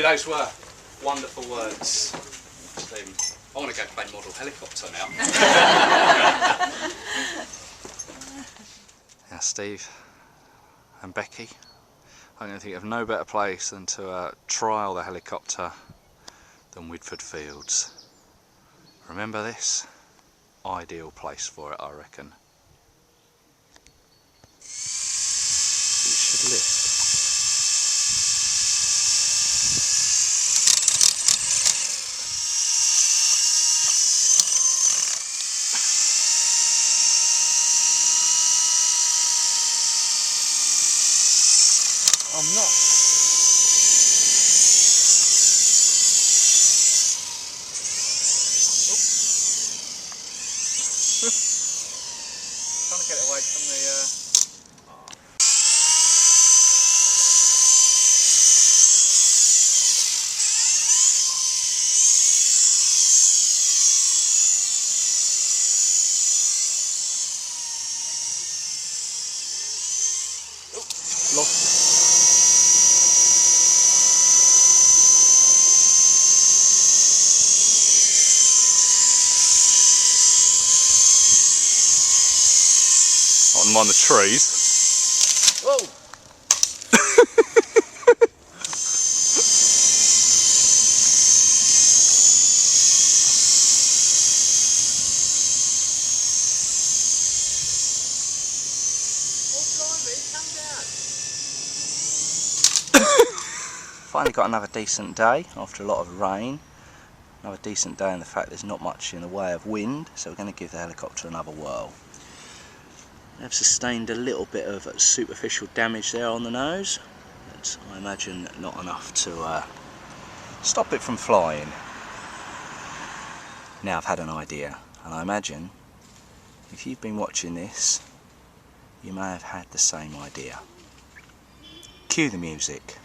Drew, those were wonderful words. Stephen, I want to go play model helicopter now. Now Steve and Becky, I'm going to think of no better place than to trial the helicopter than Widford Fields. Remember this? Ideal place for it, I reckon. It should lift. I'm not. Trying to get it away from the lost it. On one of the trees. Whoa! Finally got another decent day after a lot of rain. Another decent day in the fact there's not much in the way of wind, so we're going to give the helicopter another whirl. I've sustained a little bit of superficial damage there on the nose, but I imagine not enough to stop it from flying. Now I've had an idea, and I imagine if you've been watching this, you may have had the same idea. Cue the music.